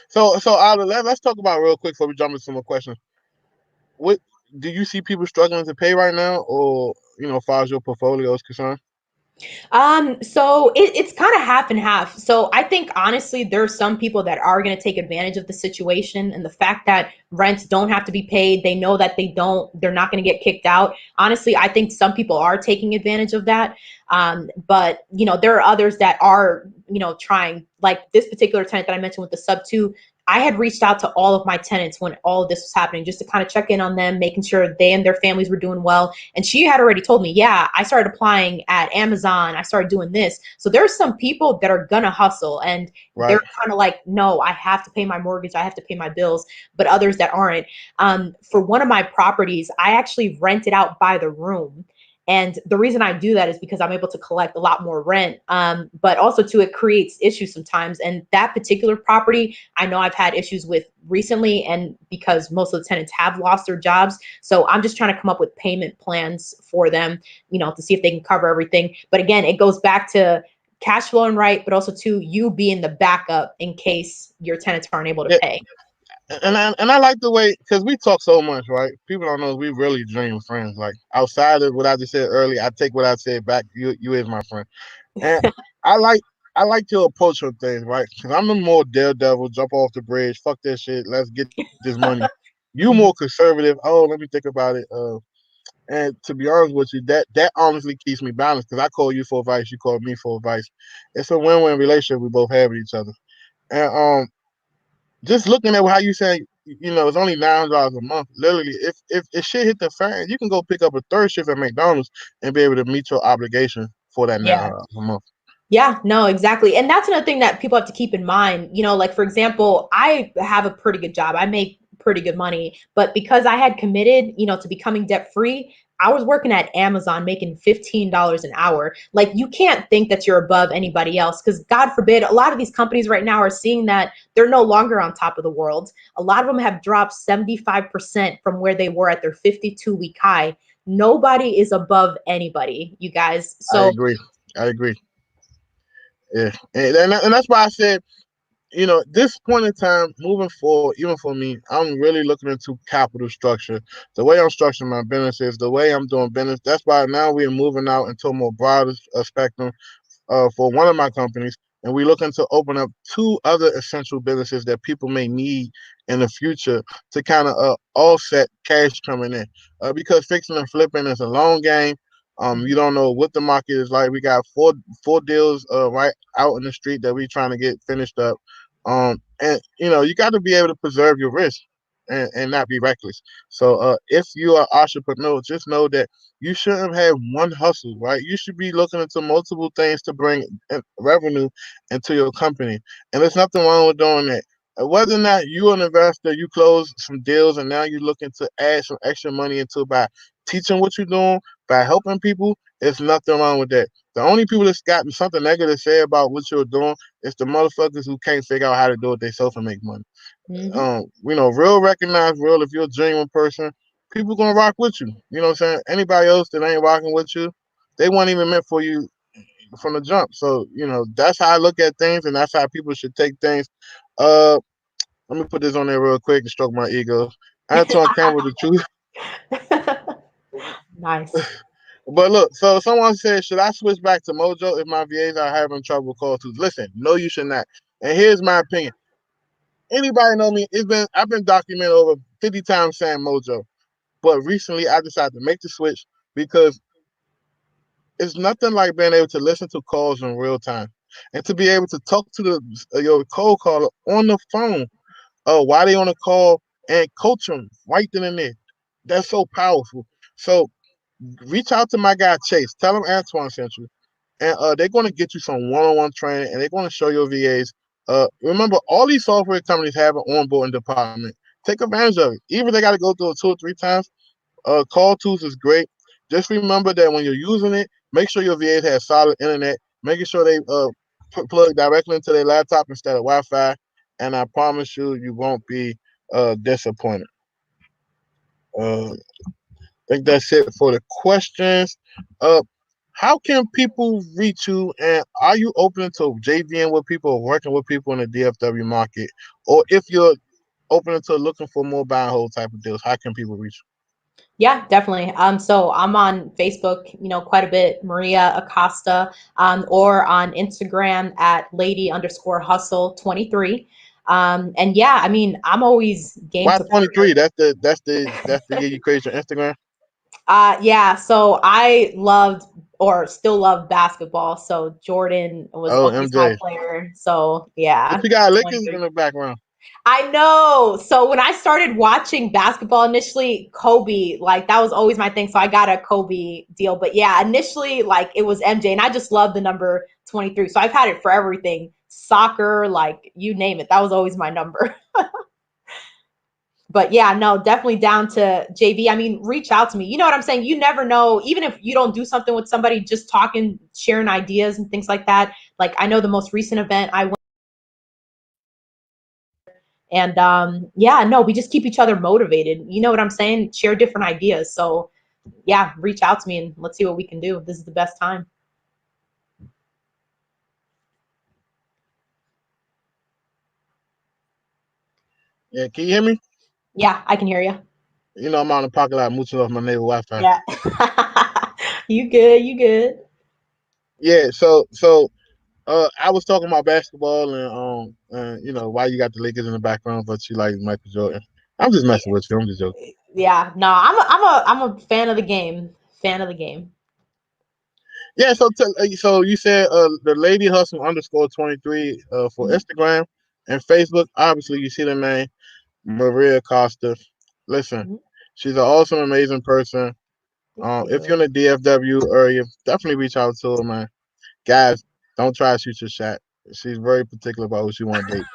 So out of that, let's talk about real quick before we jump into some more questions. What do you see people struggling to pay right now, or as far as your portfolio is concerned? So it's kind of half and half. So I think honestly, there are some people that are going to take advantage of the situation and the fact that rents don't have to be paid. They know that they're not going to get kicked out. Honestly, I think some people are taking advantage of that. But there are others that are, trying, like this particular tenant that I mentioned with the sub two. I had reached out to all of my tenants when all of this was happening just to kind of check in on them, making sure they and their families were doing well. And she had already told me, yeah, I started applying at Amazon. I started doing this. So there's some people that are going to hustle and they're Right. kind of like, no, I have to pay my mortgage. I have to pay my bills, but others that aren't. For one of my properties, I actually rented out by the room. And the reason I do that is because I'm able to collect a lot more rent. But also too, it creates issues sometimes. And that particular property, I know I've had issues with recently, and because most of the tenants have lost their jobs. So I'm just trying to come up with payment plans for them, to see if they can cover everything. But again, it goes back to cash flowing right, but also to you being the backup in case your tenants aren't able to Yeah, pay. and I like the way, because we talk so much, right? People don't know we really dream friends. Like outside of what I just said earlier, I take what I said back. You is my friend, and I like I like your approach on things, right? Because I'm the more daredevil, jump off the bridge, fuck that shit, let's get this money. You more Mhm. conservative. Oh, let me think about it. And to be honest with you, that honestly keeps me balanced because I call you for advice, you call me for advice. It's a win-win relationship we both have with each other. And just looking at how you say, it's only $9 a month. Literally, if shit hit the fan, you can go pick up a third shift at McDonald's and be able to meet your obligation for that Yeah. $9 a month. Yeah, no, exactly. And that's another thing that people have to keep in mind. Like for example, I have a pretty good job. I make pretty good money, but because I had committed, to becoming debt free, I was working at Amazon making $15 an hour. Like you can't think that you're above anybody else because God forbid, a lot of these companies right now are seeing that they're no longer on top of the world. A lot of them have dropped 75% from where they were at their 52-week high. Nobody is above anybody, you guys. I So agree. I agree. Yeah, and that's why I said, this point in time, moving forward, even for me, I'm really looking into capital structure. The way I'm structuring my businesses, the way I'm doing business. That's why now we're moving out into a more broader spectrum for one of my companies, and we're looking to open up two other essential businesses that people may need in the future to kind of offset cash coming in. Because fixing and flipping is a long game. You don't know what the market is like. We got four deals right out in the street that we're trying to get finished up. And you got to be able to preserve your risk and not be reckless. So if you are entrepreneur, just know that you shouldn't have one hustle, right? You should be looking into multiple things to bring revenue into your company. And there's nothing wrong with doing that. Whether or not you're an investor, you close some deals and now you're looking to add some extra money into by teaching what you're doing, by helping people, there's nothing wrong with that. The only people that's got something negative to say about what you're doing is the motherfuckers who can't figure out how to do it themselves and make money. mhm. Real recognize real. If you're a genuine person, people gonna rock with you. You know what I'm saying? Anybody else that ain't rocking with you, they weren't even meant for you from the jump. So that's how I look at things, and that's how people should take things. Uh, Let me put this on there real quick and stroke my ego. Antoine Campbell, the truth. Nice. But look, so someone said, should I switch back to Mojo if my VAs are having trouble call to? Listen, no, you should not. And here's my opinion. Anybody know me? I've been documented over 50 times saying Mojo. But recently, I decided to make the switch because it's nothing like being able to listen to calls in real time and to be able to talk to your cold caller on the phone. While they on the call and coach them right then and there. That's so powerful. So reach out to my guy Chase. Tell him Antoine sent you, and they're going to get you some one-on-one training, and they're going to show your VAs. Remember, all these software companies have an onboarding department. Take advantage of it. Even if they got to go through it 2 or 3 times, Call Tools is great. Just remember that when you're using it, make sure your VAs have solid internet. Making sure they plug directly into their laptop instead of Wi-Fi. And I promise you, you won't be disappointed. I think that's it for the questions. Uh, how can people reach you? And are you open to JVing with people or working with people in the DFW market? Or if you're open to looking for more buy and hold type of deals, how can people reach you? Yeah, definitely. So I'm on Facebook, quite a bit, Maria Acosta, or on Instagram at lady_hustle 23. And yeah, I mean, I'm always game Why to 23? partner. That's the year you created your Instagram. Yeah, so I loved or still love basketball. So Jordan was Oh, always my MJ. player. So But yeah, you got Lakers 23. in the background. I know. So when I started watching basketball initially, Kobe, like that was always my thing. So I got a Kobe deal. But yeah, initially, like it was MJ, and I just love the number 23. So I've had it for everything soccer, like you name it. That was always my number. But yeah, no, definitely down to JB. I mean, reach out to me. You know what I'm saying? You never know, even if you don't do something with somebody, just talking, sharing ideas and things like that. Like I know the most recent event I went, and yeah, no, we just keep each other motivated. You know what I'm saying? Share different ideas. So yeah, reach out to me and let's see what we can do. This is the best time. Yeah, can you hear me? Yeah, I can hear you. I'm on the parking lot mooching off my neighbor Wi-Fi. Yeah. You good, you good. Yeah, so I was talking about basketball and why you got the Lakers in the background, but you like Michael Jordan. I'm just Yeah, messing with you. I'm just joking. yeah. No, I'm a fan of the game. Fan of the game. Yeah, so you said the lady hustle underscore 23 for Mhm. Instagram and Facebook. Obviously, you see the name Maria Acosta. Listen, Mhm. she's an awesome, amazing person. Thank If you're you. in the DFW area, definitely reach out to her, man. Guys, don't try to shoot your shot. She's very particular about who she want to date.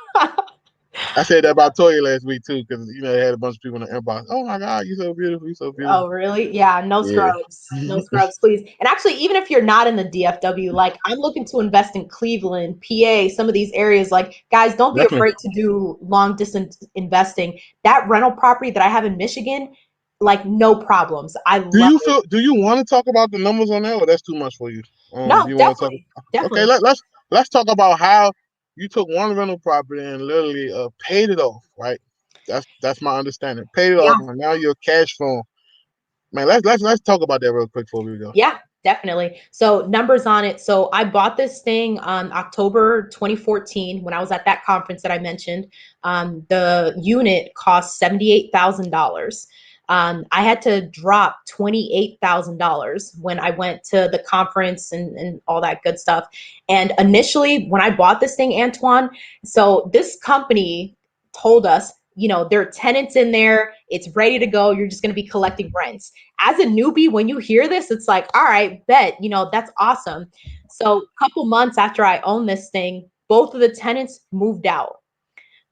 I said that about Toya last week too, because they had a bunch of people in the inbox. Oh my God, you so beautiful, you so beautiful. Oh, really? Yeah, no Yeah. scrubs. No scrubs, please. And actually, even if you're not in the DFW, like I'm looking to invest in Cleveland, PA, some of these areas. Like, guys, don't be Definitely. afraid to do long distance investing. That rental property that I have in Michigan, like, no problems. I Do love you it. feel? Do you want to talk about the numbers on that, or that's too much for you? Do No, you want to talk? definitely. Okay, Definitely. let's talk about how you took one rental property and literally paid it off. Right. That's my understanding. Paid it off, Yeah. and now you're cash flow. Man, let's talk about that real quick before we go. Yeah, definitely. So numbers on it. So I bought this thing on October 2014 when I was at that conference that I mentioned. The unit cost $78,000. I had to drop $28,000 when I went to the conference and all that good stuff. And initially, when I bought this thing, Antoine, so this company told us, there are tenants in there, it's ready to go, you're just going to be collecting rents. As a newbie, when you hear this, it's like, all right, bet, that's awesome. So a couple months after I owned this thing, both of the tenants moved out.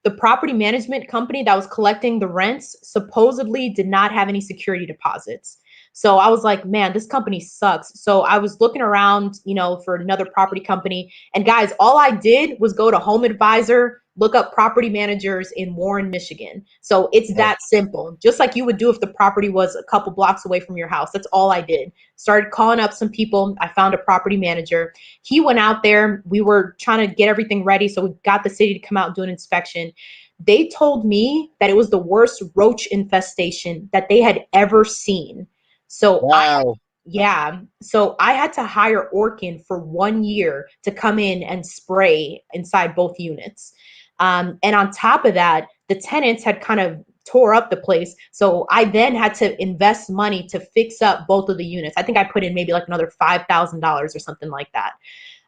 The property management company that was collecting the rents supposedly did not have any security deposits. So I was like, man, this company sucks. So I was looking around, for another property company. And guys, all I did was go to Home Advisor, look up property managers in Warren, Michigan. So it's Right. that simple, just like you would do if the property was a couple blocks away from your house. That's all I did. Started calling up some people. I found a property manager. He went out there. We were trying to get everything ready. So we got the city to come out and do an inspection. They told me that it was the worst roach infestation that they had ever seen. So Wow. yeah. So I had to hire Orkin for 1 year to come in and spray inside both units. And on top of that, the tenants had kind of tore up the place. So I then had to invest money to fix up both of the units. I think I put in maybe like another $5,000 or something like that.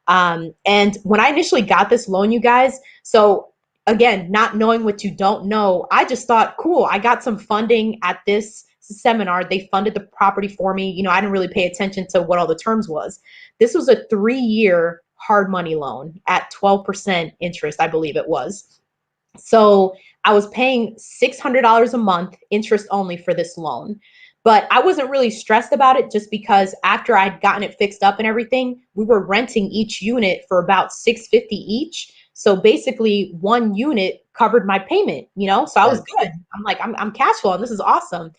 And when I initially got this loan, you guys, so again, not knowing what you don't know, I just thought, cool, I got some funding at this seminar. They funded the property for me. I didn't really pay attention to what all the terms was. This was a 3-year hard money loan at 12% interest, I believe it was. So I was paying $600 a month interest only for this loan. But I wasn't really stressed about it just because after I'd gotten it fixed up and everything, we were renting each unit for about $650 each. So basically one unit covered my payment. So I was Right. good. I'm like, I'm cash flowing. This is awesome.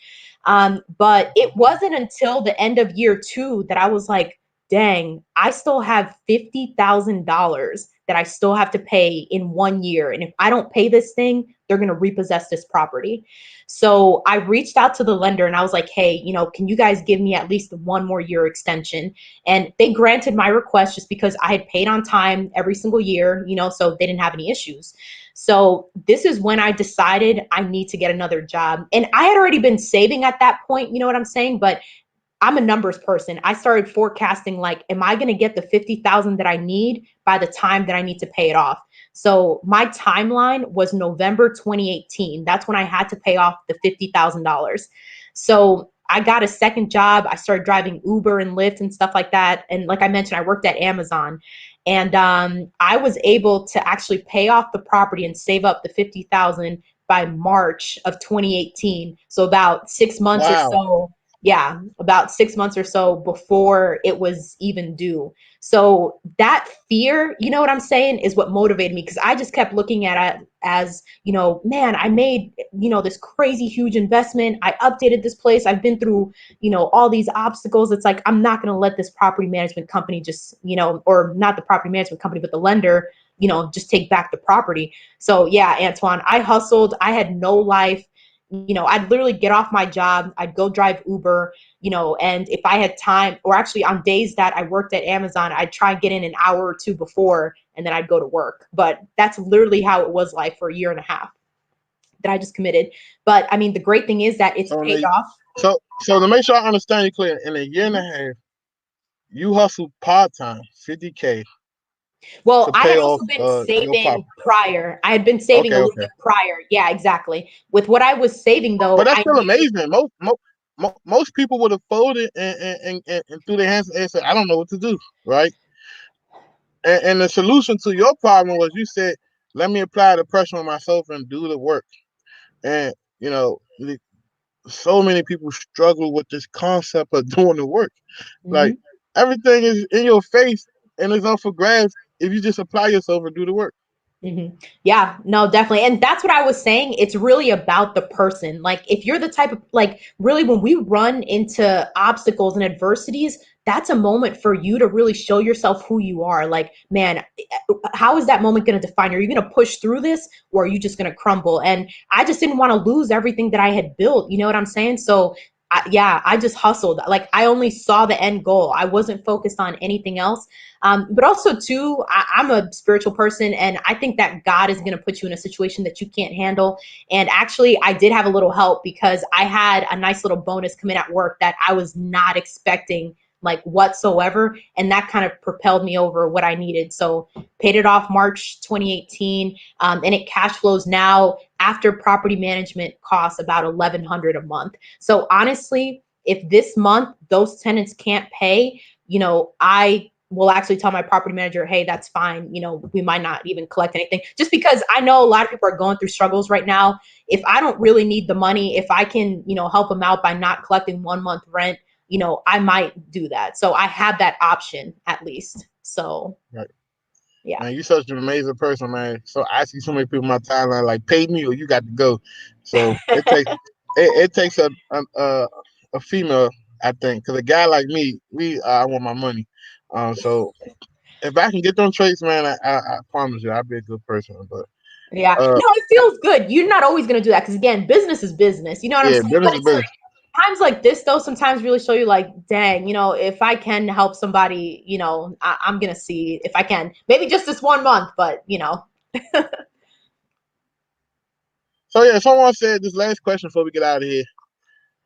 But it wasn't until the end of year 2 that I was like, dang, I still have $50,000 that I still have to pay in 1 year. And if I don't pay this thing, they're going to repossess this property. So I reached out to the lender and I was like, hey, can you guys give me at least 1 more year extension? And they granted my request just because I had paid on time every single year, so they didn't have any issues. So this is when I decided I need to get another job. And I had already been saving at that point, you know what I'm saying? But I'm a numbers person. I started forecasting, like, am I going to get the 50,000 that I need by the time that I need to pay it off? So my timeline was November 2018. That's when I had to pay off the $50,000. So I got a second job. I started driving Uber and Lyft and stuff like that. And like I mentioned, I worked at Amazon. And I was able to actually pay off the property and save up the 50,000 by March of 2018. So about 6 months or Wow. so, yeah, about 6 months or so before it was even due. So that fear, you know what I'm saying, is what motivated me, because I just kept looking at it as, man, I made, this crazy huge investment. I updated this place. I've been through, all these obstacles. It's like, I'm not going to let this property management company just, or not the property management company, but the lender, just take back the property. So yeah, Antoine, I hustled. I had no life. I'd literally get off my job. I'd go drive Uber, and if I had time, or actually on days that I worked at Amazon, I'd try and get in an hour or two before, and then I'd go to work. But that's literally how it was like for a year and a half that I just committed. But I mean, the great thing is that it's So, paid off. so to make sure I understand you clear, in a year and a half, you hustled part time, 50K Well, to I pay had off also been your saving property. prior. I had been saving a Okay, little okay. bit prior. Yeah, exactly. With what I was saving, But though, that's I still knew. amazing. Most people would have folded and threw their hands and said, I don't know what to do, right? And the solution to your problem was you said, let me apply the pressure on myself and do the work. And, you know, so many people struggle with this concept of doing the work. Like, Mhm. everything is in your face and it's up for grabs if you just apply yourself and do the work. Yeah, no, definitely. And that's what I was saying. It's really about the person. Like, if you're the type of, like, really, when we run into obstacles and adversities, that's a moment for you to really show yourself who you are. Like, man, how is that moment going to define you? Are you going to push through this, or are you just going to crumble? And I just didn't want to lose everything that I had built. You know what I'm saying? So, yeah, I just hustled. Like, I only saw the end goal. I wasn't focused on anything else. But also, too, I'm a spiritual person, and I think that God is going to put you in a situation that you can't handle. And actually, I did have a little help because I had a nice little bonus come in at work that I was not expecting, like, whatsoever. And that kind of propelled me over what I needed. So paid it off March 2018, and it cash flows now after property management costs about $1,100 a month. So honestly, if this month those tenants can't pay, I will actually tell my property manager, hey, that's fine. We might not even collect anything, just because I know a lot of people are going through struggles right now. If I don't really need the money, if I can, help them out by not collecting 1 month rent, I might do that. So I have that option at least. So Right. yeah. Man, you such an amazing person, man. So I see so many people in my timeline like, pay me or you got to go. So it takes a female, I think, because a guy like me, I want my money. So if I can get them traits, man, I promise you, I'll be a good person. But Yeah. uh, No, it feels good. You're not always going to do that because, again, business is business. You know what I'm yeah, saying? But business is it's business. like times like this, though, sometimes really show you, like, dang, if I can help somebody, I'm going to see if I can. Maybe just this 1 month, but. So yeah, someone said this last question before we get out of here.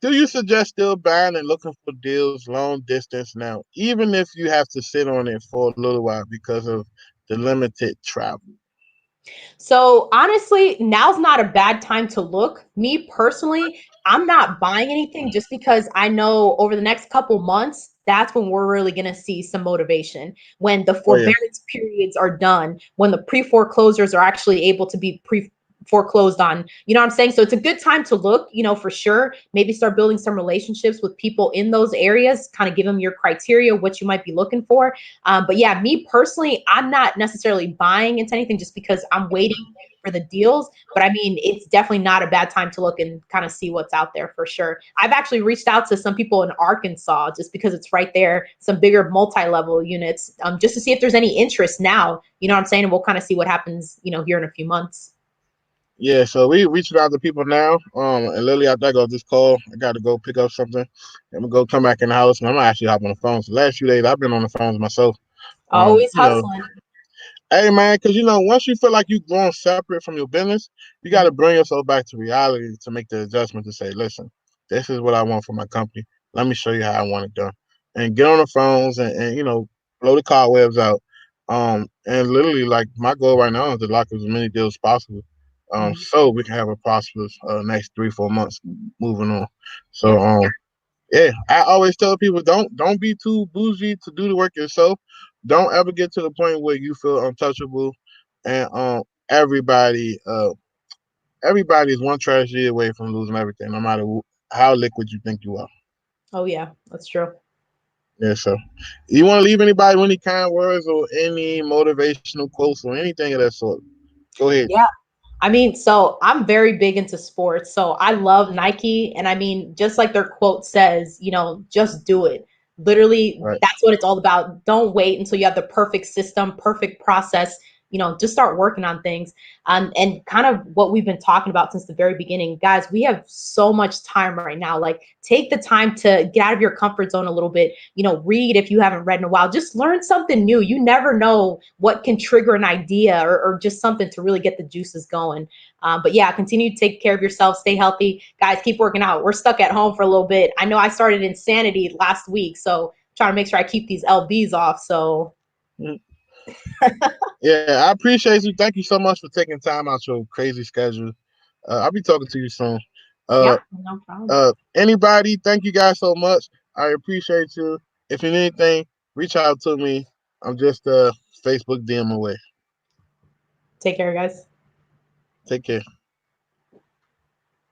Do you suggest still buying and looking for deals long distance now, even if you have to sit on it for a little while because of the limited travel? So honestly, now's not a bad time to look. Me personally, I'm not buying anything just because I know over the next couple months, that's when we're really going to see some motivation. When the Oh yeah, forbearance periods are done, when the pre foreclosures are actually able to be foreclosed on. You know what I'm saying? So it's a good time to look, for sure. Maybe start building some relationships with people in those areas, kind of give them your criteria, what you might be looking for. But yeah, me personally, I'm not necessarily buying into anything just because I'm waiting for the deals. But I mean, it's definitely not a bad time to look and kind of see what's out there for sure. I've actually reached out to some people in Arkansas just because it's right there, some bigger multi-level units, just to see if there's any interest now. You know what I'm saying? And we'll kind of see what happens, here in a few months. Yeah, so we reaching out to people now. And literally after I go this call, I got to go pick up something. I'm gonna go come back in the house, and I'm gonna actually hop on the phone. So the last few days I've been on the phones myself. Always You know, hustling. hey man, because once you feel like you're growing separate from your business, you got to Mhm. bring yourself back to reality to make the adjustment to say, listen, this is what I want for my company. Let me show you how I want it done, and get on the phones and blow the cobwebs out. And literally, like my goal right now is to lock as many deals as possible, Mhm. so we can have a prosperous next 3-4 months moving on. So Yep. yeah, I always tell people don't be too bougie to do the work yourself. Don't ever get to the point where you feel untouchable, and everybody everybody is one tragedy away from losing everything, no matter how liquid you think you are. Oh yeah, that's true. Yeah, so you want to leave anybody with any kind words or any motivational quotes or anything of that sort? Go ahead. Yeah. I mean, so I'm very big into sports. So I love Nike. And I mean, just like their quote says, just do it. Literally, Right. that's what it's all about. Don't wait until you have the perfect system, perfect process. Just start working on things. And kind of what we've been talking about since the very beginning, guys, we have so much time right now. Like, take the time to get out of your comfort zone a little bit. Read if you haven't read in a while. Just learn something new. You never know what can trigger an idea or just something to really get the juices going. But yeah, continue to take care of yourself, stay healthy. Guys, keep working out. We're stuck at home for a little bit. I know I started Insanity last week, so trying to make sure I keep these LBs off. So Mm. Yeah, I appreciate you. Thank you so much for taking time out your crazy schedule. I'll be talking to you soon. Uh, yeah, no problem. Anybody, thank you guys so much. I appreciate you. If you need anything, reach out to me. I'm just a Facebook DM away. Take care, guys. Take care.